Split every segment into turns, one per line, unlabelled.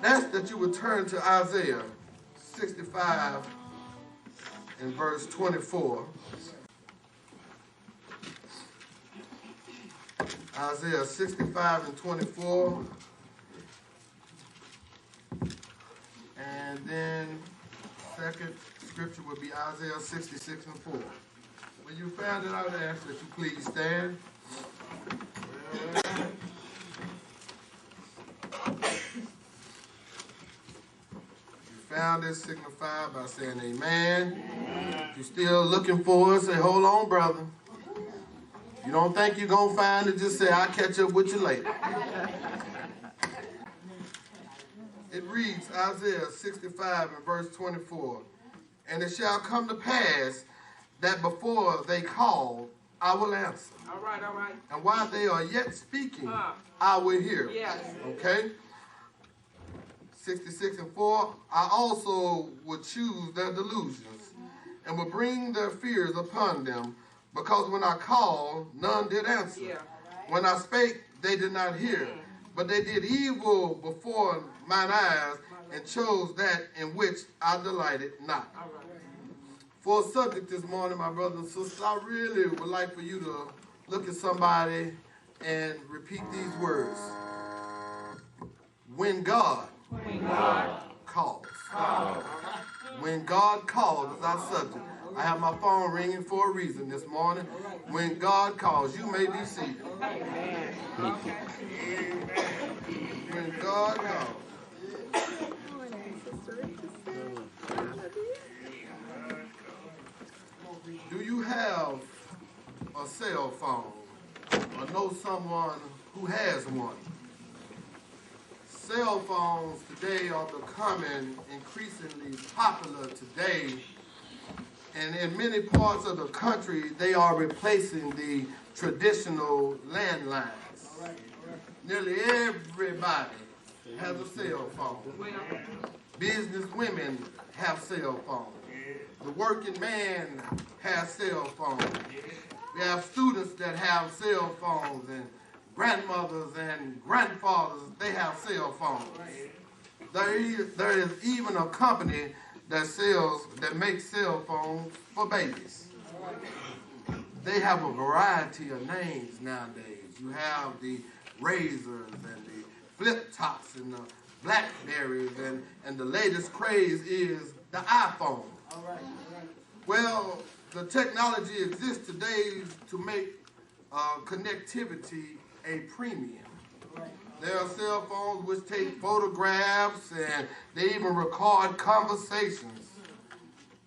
Ask that you would turn to Isaiah 65 and verse 24. Isaiah 65 and 24. And then second scripture would be Isaiah 66 and 4. When you found it, I would ask that you please stand. Well, found it, signify by saying amen. If you're still looking for it, say, hold on, brother. If you don't think you're going to find it, just say, I'll catch up with you later. It reads, Isaiah 65 and verse 24. And it shall come to pass that before they call, I will answer.
All right, all right.
And while they are yet speaking, I will hear.
Yes.
Okay? 66 and 4, I also will choose their delusions and will bring their fears upon them, because when I called, none did answer.
Yeah.
When I spake, they did not hear, but they did evil before mine eyes and chose that in which I delighted not.
All right.
For a subject this morning, my brothers and sisters, I really would like for you to look at somebody and repeat these words. When God calls. When God calls is our subject. I have my phone ringing for a reason this morning. When God calls, you may be seated. When God calls. Do you have a cell phone or know someone who has one? Cell phones today are becoming increasingly popular today, and in many parts of the country, they are replacing the traditional landlines. Nearly everybody has a cell phone. Business women have cell phones. The working man has cell phones. We have students that have cell phones, and grandmothers and grandfathers, they have cell phones. There is even a company that makes cell phones for babies. They have a variety of names nowadays. You have the Razors and the flip tops and the Blackberries, and the latest craze is the iPhone. Well, the technology exists today to make connectivity a premium. There are cell phones which take photographs, and they even record conversations.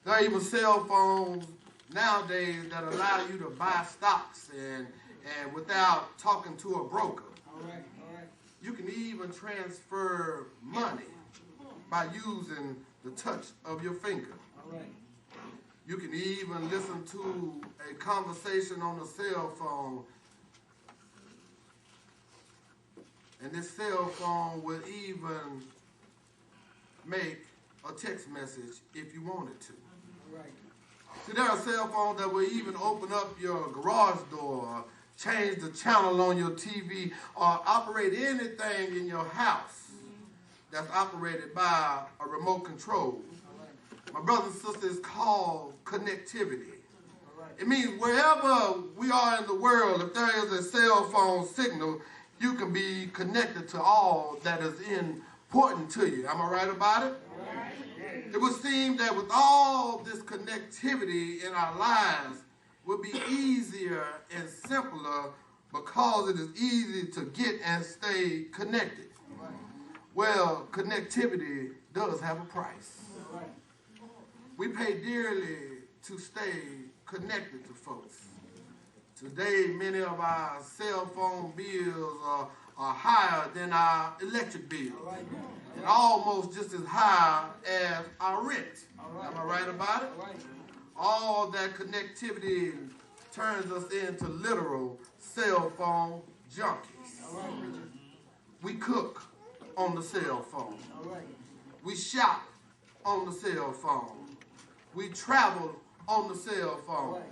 There are even cell phones nowadays that allow you to buy stocks and without talking to a broker. You can even transfer money by using the touch of your finger. You can even listen to a conversation on a cell phone, and this cell phone will even make a text message if you wanted to. See, there are cell phones that will even open up your garage door, change the channel on your TV, or operate anything in your house that's operated by a remote control. My brothers and sisters, it's called connectivity. It means wherever we are in the world, if there is a cell phone signal, you can be connected to all that is important to you. Am I right about it? It would seem that with all this connectivity in our lives, it would be easier and simpler because it is easy to get and stay connected. Well, connectivity does have a price. We pay dearly to stay connected to folks. Today, many of our cell phone bills are higher than our electric bill, and almost just as high as our rent. Am I right about it? All that connectivity turns us into literal cell phone junkies. We cook on the cell phone. We shop on the cell phone. We travel on the cell phone.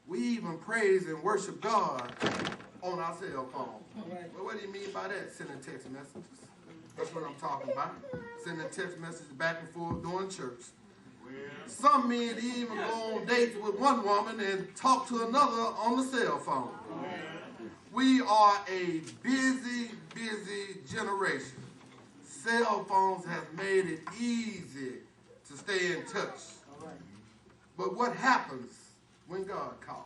We even praise and worship God on our cell phone. Well, what do you mean by that, sending text messages? That's what I'm talking about. Sending text messages back and forth during church. Some men even go on dates with one woman and talk to another on the cell phone. We are a busy, busy generation. Cell phones have made it easy to stay in touch. But what happens when God calls?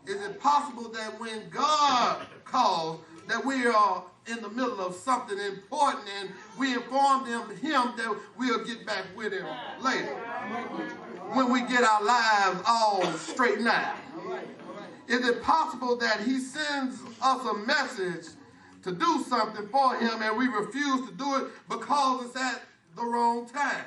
Is it possible that when God calls, that we are in the middle of something important and we inform him that we'll get back with him later when we get our lives all straightened out? Is it possible that he sends us a message to do something for him and we refuse to do it because it's at the wrong time?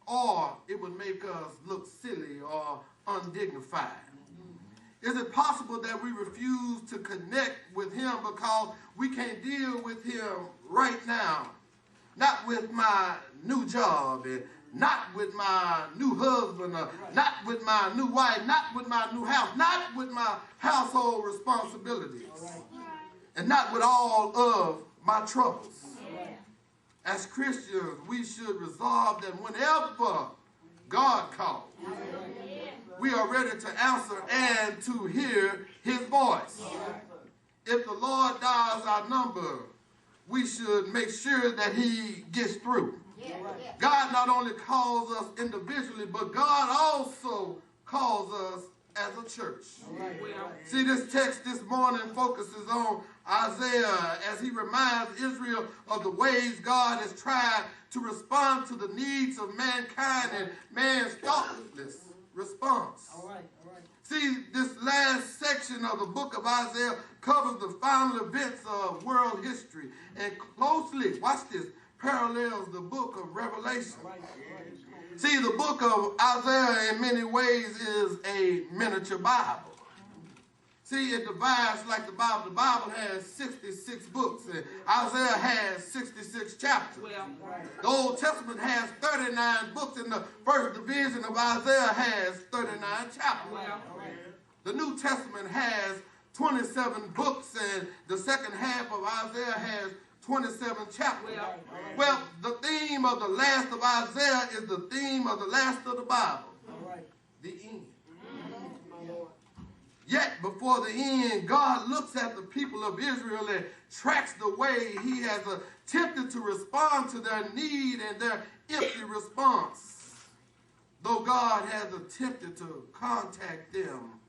Or it would make us look silly or undignified. Is it possible that we refuse to connect with him because we can't deal with him right now? Not with my new job, and not with my new husband, not with my new wife, not with my new house, not with my household responsibilities, and not with all of my troubles. As Christians, we should resolve that whenever God calls, we are ready to answer and to hear his voice. If the Lord dials our number, we should make sure that he gets through. God not only calls us individually, but God also calls us as a church. See, this text this morning focuses on Isaiah as he reminds Israel of the ways God has tried to respond to the needs of mankind and man's thoughtless response. See, this last section of the book of Isaiah covers the final events of world history and closely, watch this, parallels the book of Revelation. See, the book of Isaiah in many ways is a miniature Bible. See, it divides like the Bible. The Bible has 66 books, and Isaiah has 66 chapters. The Old Testament has 39 books, and the first division of Isaiah has 39 chapters. The New Testament has 27 books, and the second half of Isaiah has 27 chapters. Well, the theme of the last of Isaiah is the theme of the last of the Bible, the end. Yet before the end, God looks at the people of Israel and tracks the way he has attempted to respond to their need and their empty response. Though God has attempted to contact them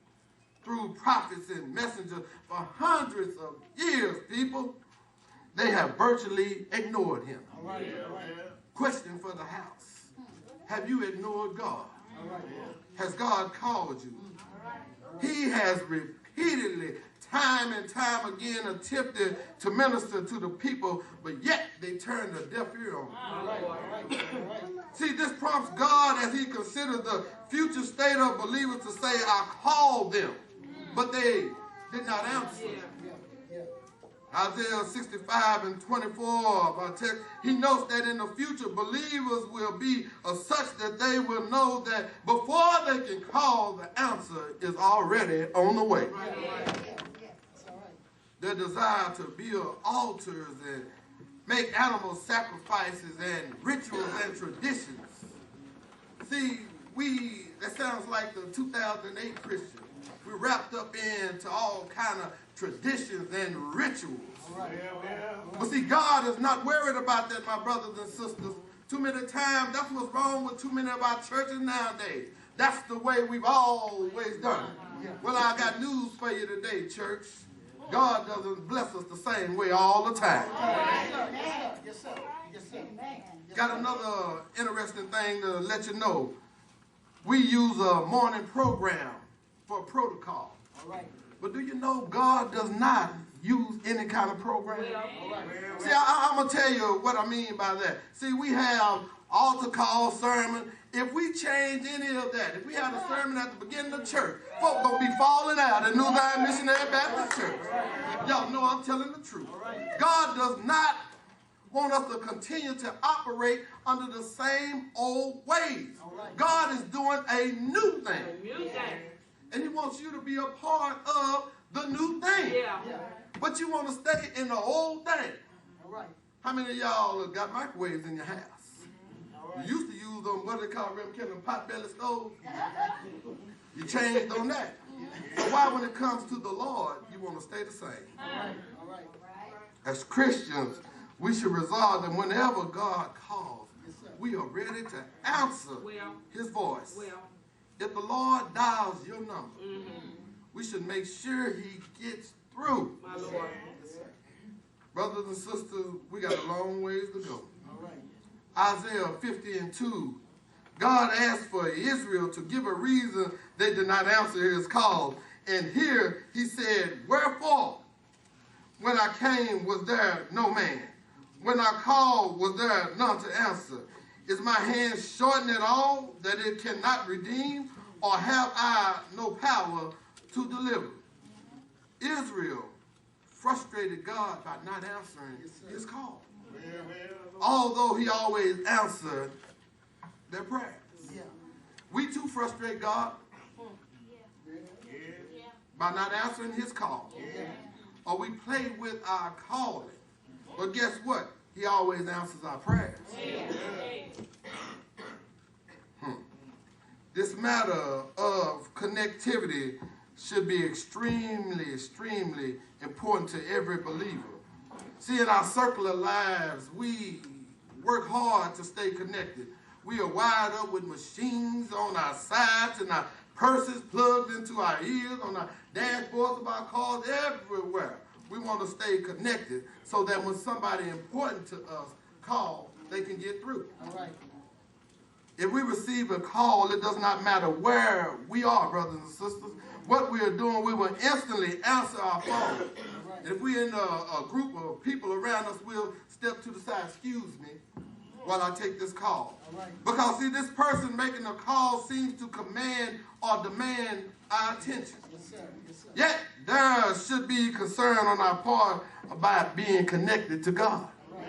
through prophets and messengers for hundreds of years, people, they have virtually ignored him. Question for the house. Have you ignored God? Has God called you? He has repeatedly, time and time again, attempted to minister to the people, but yet they turned a deaf ear on him. See, this prompts God as he considers the future state of believers to say, I called them, but they did not answer. Isaiah 65 and 24 of our text, he notes that in the future, believers will be of such that they will know that before they can call, the answer is already on the way. Their desire to build altars and make animal sacrifices and rituals and traditions. See, that sounds like the 2008 Christian. We're wrapped up into all kind of traditions and rituals. But see, God is not worried about that, my brothers and sisters. Too many times, that's what's wrong with too many of our churches nowadays. That's the way we've always done it. Well, I got news for you today, church. God doesn't bless us the same way all the time.
Yes, sir. Yes, sir.
Got another interesting thing to let you know. We use a morning program for protocol. But do you know God does not use any kind of program? See, I'm going to tell you what I mean by that. See, we have altar call, sermon. If we change any of that, if we had a sermon at the beginning of church, folk going to be falling out in New Zion Missionary Baptist Church. Y'all know I'm telling the truth. God does not want us to continue to operate under the same old ways. God is doing a new thing. And he wants you to be a part of the new thing.
Yeah.
But you want to stay in the old thing.
All right.
How many of y'all have got microwaves in your house?
All right.
You used to use them, what do they call them, pot-belly stoves? You changed on that. So why, when it comes to the Lord, you want to stay the same?
All right. All right.
As Christians, we should resolve that whenever God calls,
Yes, sir.
we are ready to answer
Well.
his voice.
Well.
If the Lord dials your number, we should make sure he gets through.
My Lord. Yes, sir.
Brothers and sisters, we got a long ways to go.
All right.
Isaiah 50:2, God asked for Israel to give a reason they did not answer his call. And here he said, wherefore, when I came, was there no man? When I called, was there none to answer? Is my hand shortened at all, that it cannot redeem? Or have I no power to deliver? Israel frustrated God by not answering his call. Although he always answered their prayers.
Yeah.
We too frustrate God by not answering his call. Or we play with our calling. But guess what? He always answers our prayers. This matter of connectivity should be extremely, extremely important to every believer. See, in our circular lives, we work hard to stay connected. We are wired up with machines on our sides and our purses plugged into our ears, on our dashboards of our cars, everywhere. We want to stay connected so that when somebody important to us calls, they can get through.
All right.
If we receive a call, it does not matter where we are, brothers and sisters. What we are doing, we will instantly answer our phone.
Right.
If we're in a group of people around us, we'll step to the side, excuse me, while I take this call.
All right.
Because, see, this person making a call seems to command or demand our attention.
Yes, sir. Yes, sir.
Yet, there should be concern on our part about being connected to God.
All right.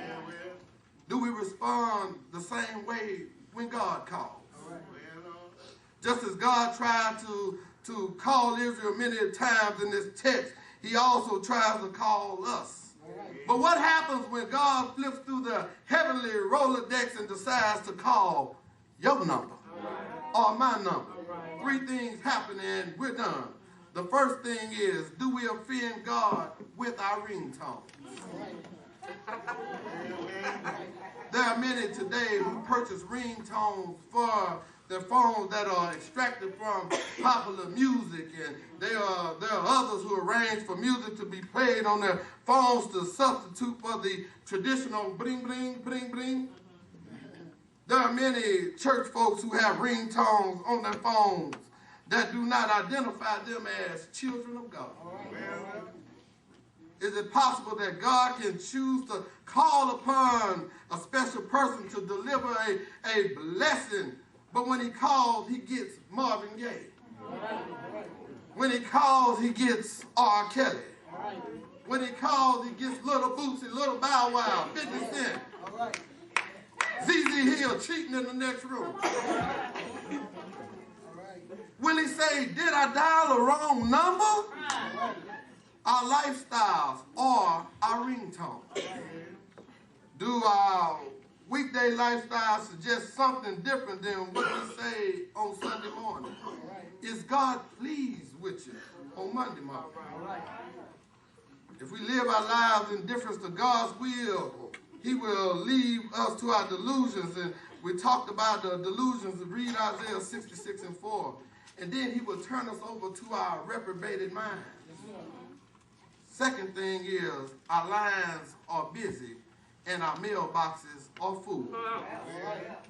Do we respond the same way when God calls?
All right.
Just as God tried to call Israel many times in this text, he also tries to call us.
All right.
But what happens when God flips through the heavenly Rolodex and decides to call your number or my number? Three things happen and we're done. The first thing is, do we offend God with our ringtone? There are many today who purchase ringtones for their phones that are extracted from popular music, and there are others who arrange for music to be played on their phones to substitute for the traditional bling bling bling bling. There are many church folks who have ringtones on their phones that do not identify them as children of God. Is it possible that God can choose to call upon a special person to deliver a blessing, but when he calls, he gets Marvin Gaye? When he calls, he gets R. Kelly. When he calls, he gets Little Bootsy, Little Bow Wow, 50 Cent.
All right.
ZZ Hill cheating in the next room.
All right.
Will he say, did I dial the wrong number? Our lifestyles or our ringtone? Do our weekday lifestyle suggest something different than what we say on Sunday morning? Is God pleased with you on Monday morning?
All right.
If we live our lives in difference to God's will, he will leave us to our delusions. And we talked about the delusions. Read Isaiah 66:4. And then he will turn us over to our reprobated mind. Second thing is, our lines are busy and our mailboxes are full.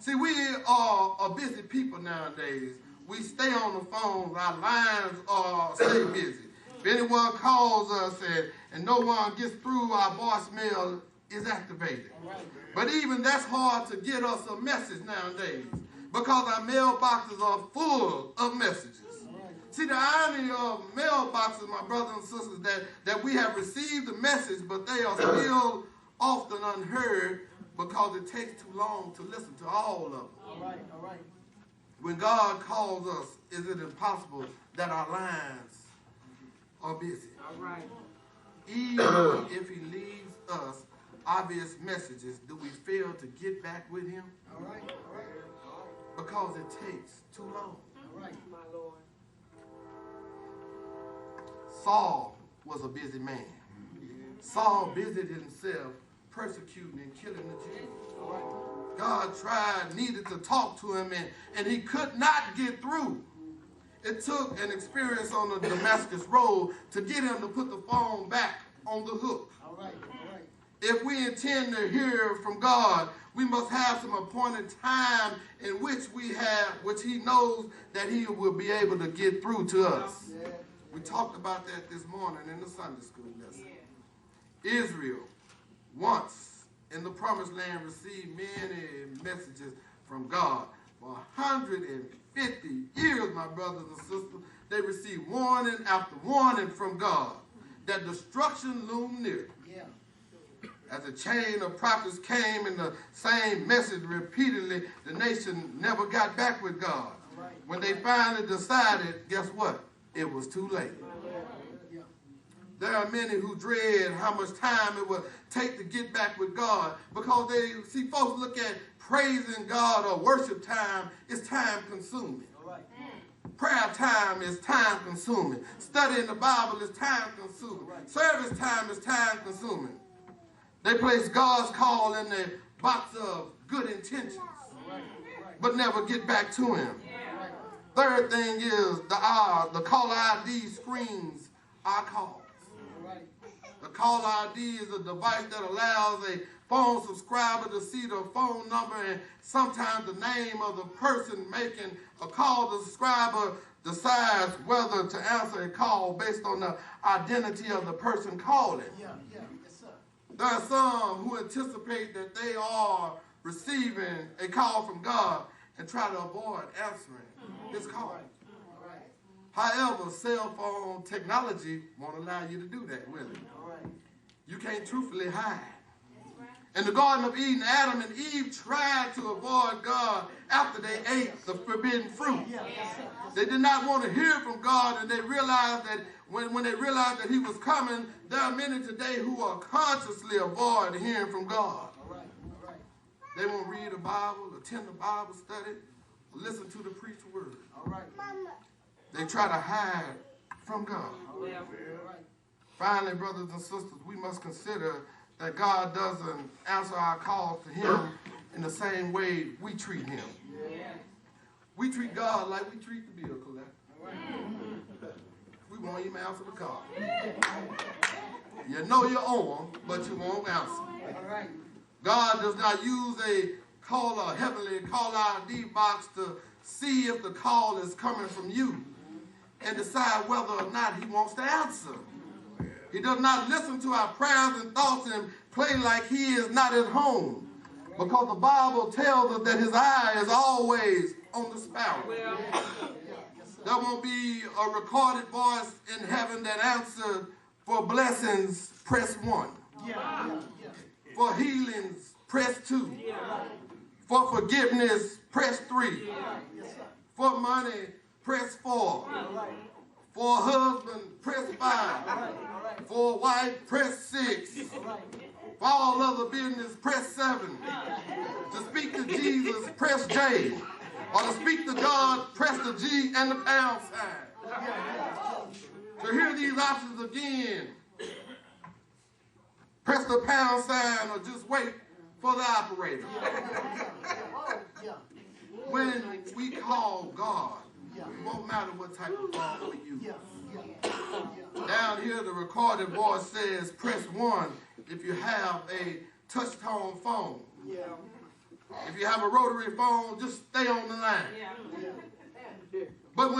See, we are a busy people nowadays. We stay on the phones. Our lines are stay busy. If anyone calls us and no one gets through, our voicemail is activated. But even that's hard to get us a message nowadays because our mailboxes are full of messages. See, the irony of mailboxes, my brothers and sisters, that we have received the message, but they are still often unheard because it takes too long to listen to all of them.
All right. All right.
When God calls us, is it impossible that our lines are busy.
All right.
Even if he leaves us obvious messages, do we fail to get back with him?
All right. All right.
Because it takes too long.
All right. My Lord. Saul
was a busy man. Saul busied himself persecuting and killing the Jews.
All right.
God needed to talk to him, and he could not get through. It took an experience on the Damascus Road to get him to put the phone back on the hook.
All right. All right.
If we intend to hear from God, we must have some appointed time in which he knows that he will be able to get through to us.
Yeah.
We talked about that this morning in the Sunday school lesson. Yeah. Israel, once in the promised land, received many messages from God. For 150 years, my brothers and sisters, they received warning after warning from God that destruction loomed near.
Yeah.
As a chain of prophets came in the same message repeatedly, the nation never got back with God.
Right.
When they finally decided, guess what? It was too late.
Yeah.
There are many who dread how much time it will take to get back with God because folks look at praising God or worship time is time consuming.
All right.
Prayer time is time consuming. Studying the Bible is time consuming.
Right.
Service time is time consuming. They place God's call in the box of good intentions,
Right.
but never get back to him.
Right.
Third thing is the caller ID screens our calls.
All right.
The caller ID is a device that allows a phone subscriber to see the phone number and sometimes the name of the person making a call. The subscriber decides whether to answer a call based on the identity of the person calling.
Yeah. Yeah. Yes, sir.
There are some who anticipate that they are receiving a call from God and try to avoid answering his call.
All right.
However, cell phone technology won't allow you to do that, will it?
All right.
You can't truthfully hide. In the Garden of Eden, Adam and Eve tried to avoid God after they ate the forbidden fruit.
Yeah. Yes, sir.
They did not want to hear from God, and they realized that when they realized that he was coming, there are many today who are consciously avoiding hearing from God.
All right. All right.
They won't read the Bible, attend the Bible study, or listen to the preached word.
All right.
They try to hide from God.
All right.
Finally, brothers and sisters, we must consider that God doesn't answer our calls to him in the same way we treat him.
Yeah.
We treat God like we treat the bill collector.
All right.
We won't even answer the call. You know you owe him, but you won't answer.
All right.
God does not use a heavenly caller ID box to see if the call is coming from you and decide whether or not he wants to answer. He does not listen to our prayers and thoughts and play like he is not at home, because the Bible tells us that his eye is always on the sparrow. There won't be a recorded voice in heaven that answered for blessings, press 1. For healings, press 2. For forgiveness, press 3. For money, press 4. For a husband, press 5. For a wife, press 6. For all other business, press 7. To speak to Jesus, press J. Or to speak to God, press the G and the pound sign. To hear these options again, press the pound sign or just wait for the operator. When we call God, it won't matter what type of phone we use. Down here, the recorded voice says, press 1 if you have a touch-tone phone. If you have a rotary phone, just stay on the line. But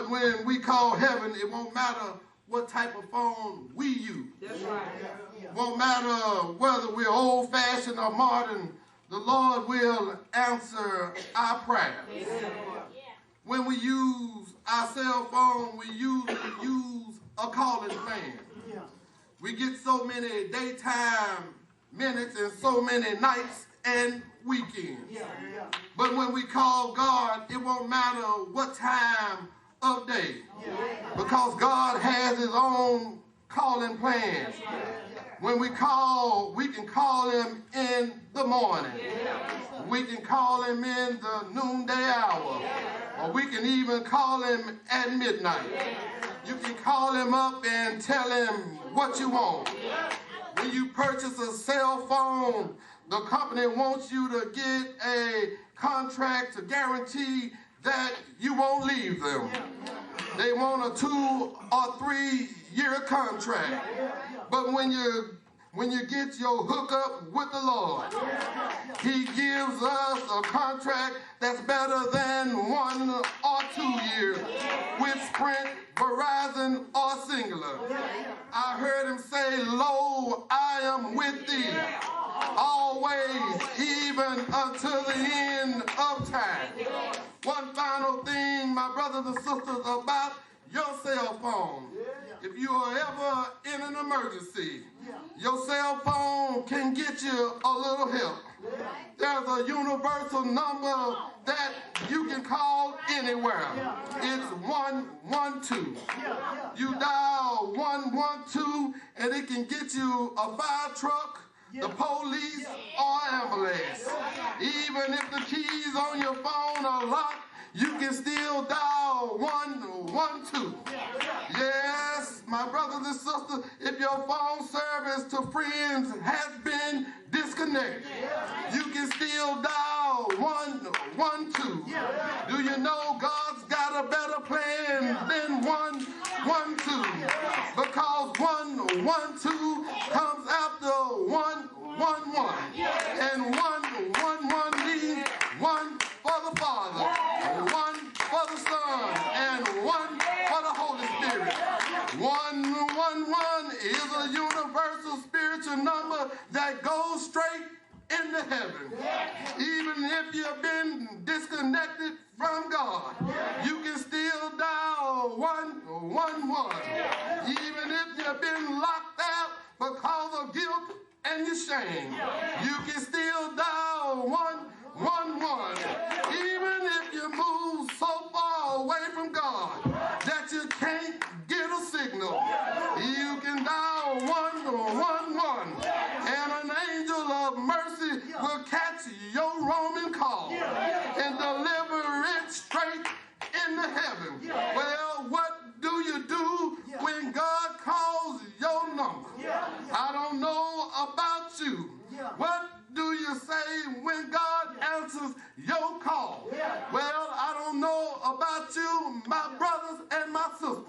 when we call heaven, it won't matter what type of phone we use.
That's right.
It won't matter whether we're old-fashioned or modern. The Lord will answer our prayers. When we use our cell phone, we usually use a calling plan. We get so many daytime minutes and so many nights and weekends. But when we call God, it won't matter what time of day. Because God has his own calling plans. When we call, we can call him in the morning. We can call him in the noonday hour. Or we can even call him at midnight. You can call him up and tell him what you want. When you purchase a cell phone, the company wants you to get a contract to guarantee that you won't leave them. They want a 2 or 3 year contract. But when you get your hookup with the Lord, he gives us a contract that's better than 1 or 2 years with Sprint, Verizon, or Singular. I heard him say, "Lo, I am with thee, always, even until the end of time." One final thing, my brothers and sisters, about your cell phone. If you are ever in an emergency, your cell phone can get you a little help. There's a universal number that you can call anywhere. It's 112. You dial 112 and it can get you a fire truck, the police, or ambulance. Even if the keys on your phone are locked, you can still dial 112. Yes, my brothers and sisters, if your phone service to friends has been disconnected, you can still dial 112. Do you know God's got a better plan than 112? Because 112 comes after 111. And 111 means one for the Father, one for the Son, and one for the Holy Spirit. 111 is a universal spiritual number that goes straight into heaven. Even if you've been disconnected from God, you can still dial 111. Even if you've been locked out because of guilt and your shame, you can still dial 111. Even if you move so far away from God that you can't get a signal, you can dial 111. And an angel of mercy will catch your roaming call and deliver it straight into heaven. Well, what do you do when God calls your number? I don't know about you. What do you say when God answers your call? Well, I don't know about you, my brothers and my sisters.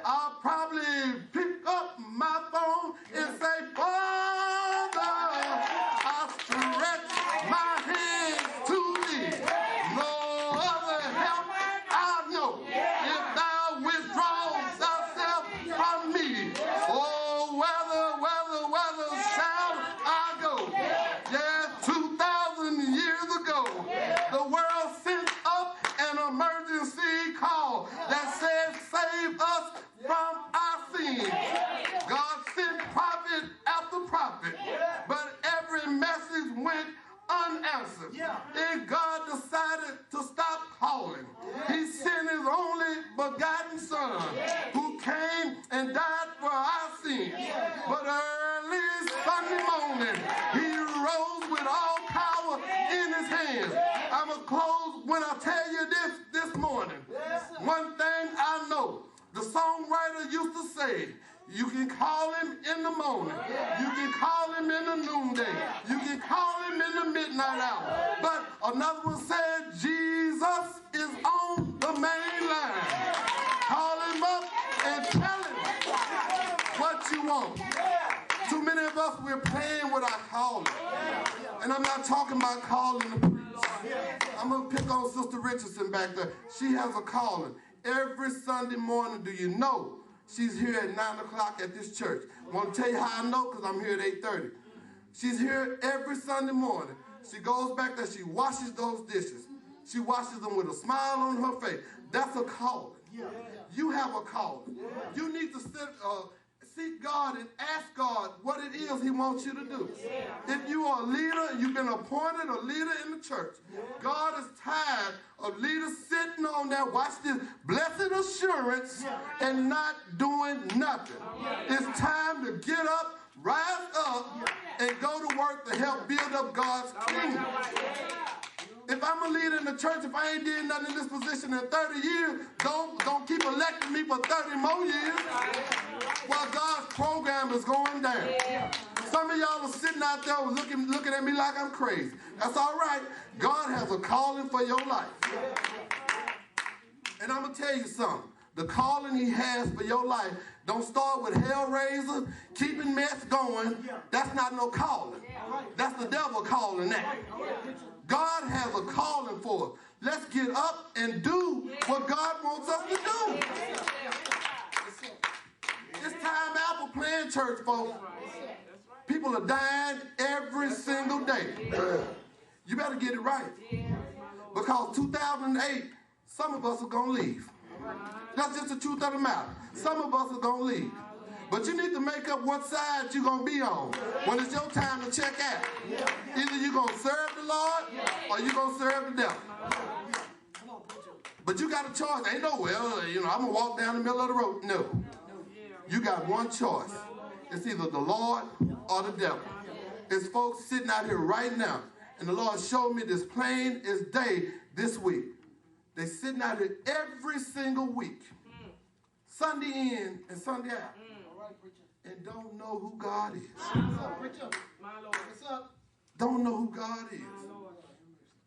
I'll probably pick up my phone and say, "Father, I stretch my hands to thee. No other help I know. If thou withdraw thyself from me, oh, whether shall I go?" Yeah, 2,000 years ago, the world sent up an emergency call that said, "Save us from our sins." God sent prophet after prophet, but every message went unanswered. Then God decided to stop calling. He sent his only begotten Son, who came and died for our sins. But early Sunday morning, he rose with all power in his hands. I'm going to close when I tell you this morning. One thing I know, the songwriter used to say, you can call him in the morning. You can call him in the noonday. You can call him in the midnight hour. But another one said, Jesus is on the main line. Call him up and tell him what you want. Too many of us, we're playing with our calling. And I'm not talking about calling the preach. I'm going to pick on Sister Richardson back there. She has a calling. Every Sunday morning, do you know, she's here at 9 o'clock at this church. I want to tell you how I know, because I'm here at 8:30. She's here every Sunday morning. She goes back there, she washes those dishes. She washes them with a smile on her face. That's a calling. You have a calling. You need to seek God and ask God what it is he wants you to do. If you are a leader, you've been appointed a leader in the church. God is tired of leaders sitting on there, watch this, blessed assurance and not doing nothing. It's time to get up, rise up, and go to work to help build up God's kingdom. If I'm a leader in the church, if I ain't did nothing in this position in 30 years, don't keep electing me for 30 more years while God's program is going down. Some of y'all are sitting out there looking at me like I'm crazy. That's all right. God has a calling for your life. And I'm going to tell you something. The calling he has for your life don't start with hellraiser, keeping mess going. That's not no calling. That's the devil calling that. God has a calling for us. Let's get up and do what God wants us to do. It's time out for playing church, folks. People are dying every single day. You better get it right. Because 2008, some of us are going to leave. That's just the truth of the matter. Some of us are going to leave. But you need to make up what side you're going to be on when it's your time to check out. Either you're going to serve the Lord or you're going to serve the devil. But you got a choice. Ain't no, I'm going to walk down the middle of the road. No. You got one choice. It's either the Lord or the devil. It's folks sitting out here right now, and the Lord showed me this plain as day this week. They're sitting out here every single week, Sunday in and Sunday out, and don't know who God is. Don't know who God is.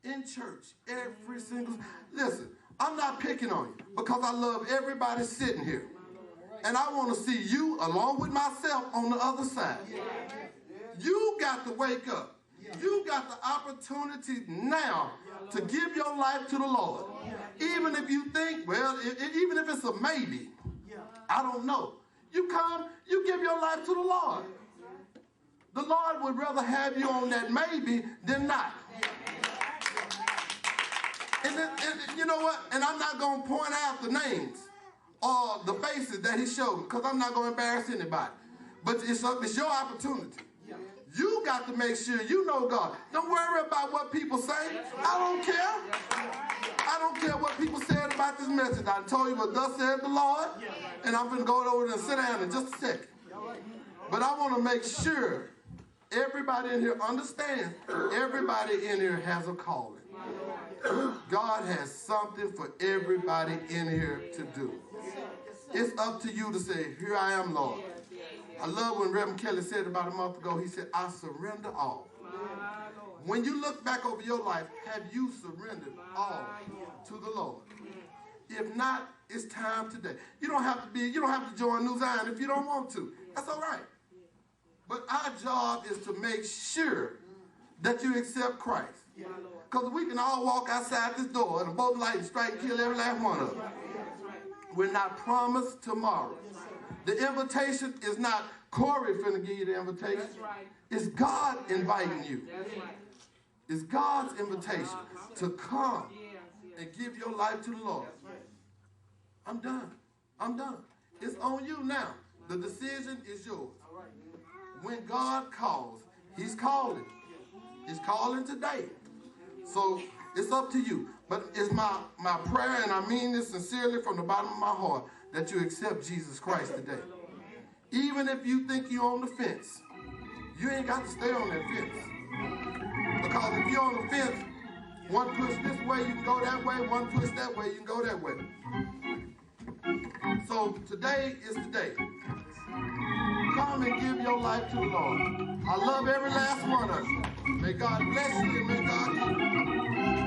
In church, every single... Listen, I'm not picking on you because I love everybody sitting here. And I want to see you, along with myself, on the other side. You got to wake up. You got the opportunity now to give your life to the Lord. Even if you think, even if it's a maybe, I don't know. You come, you give your life to the Lord. The Lord would rather have you on that maybe than not. And you know what? And I'm not going to point out the names or the faces that he showed me because I'm not going to embarrass anybody. But it's your opportunity. You got to make sure you know God. Don't worry about what people say. I don't care. I don't care what people said about this message. I told you what thus said the Lord, and I'm going to go over there and sit down in just a second. But I want to make sure everybody in here understands everybody in here has a calling. God has something for everybody in here to do. It's up to you to say, here I am, Lord. I love when Reverend Kelly said about a month ago, he said, I surrender all. When you look back over your life, have you surrendered all to the Lord? If not, it's time today. You don't have to join New Zion if you don't want to. That's all right. But our job is to make sure that you accept Christ. Because we can all walk outside this door and both lights strike and kill every last one of them. We're not promised tomorrow. The invitation is not Corey finna give you the invitation. It's God inviting you. It's God's invitation to come and give your life to the Lord. I'm done. I'm done. It's on you now. The decision is yours. When God calls, he's calling. He's calling today. So it's up to you. But it's my prayer, and I mean this sincerely from the bottom of my heart, that you accept Jesus Christ today. Even if you think you're on the fence, you ain't got to stay on that fence. Because if you're on the fence, one push this way, you can go that way. One push that way, you can go that way. So today is the day. Come and give your life to the Lord. I love every last one of you. May God bless you and may God keep you.